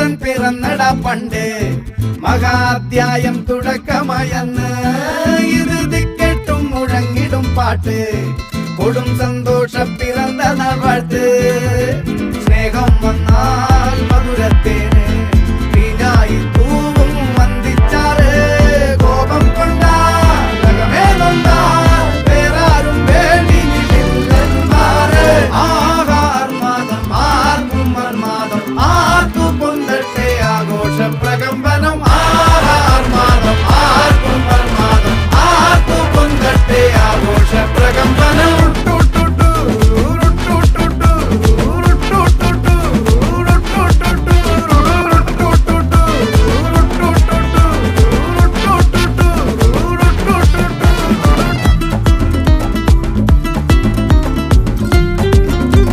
പുത്രൻ പിറന്നടാ പണ്ട് മഹാധ്യായം തുടക്കമായെന്ന് ഇറുതി കേട്ടും മുഴങ്ങിടും പാട്ട് കൊടും സന്തോഷ പിറന്ന നാൾ വാഴ്ത്ത്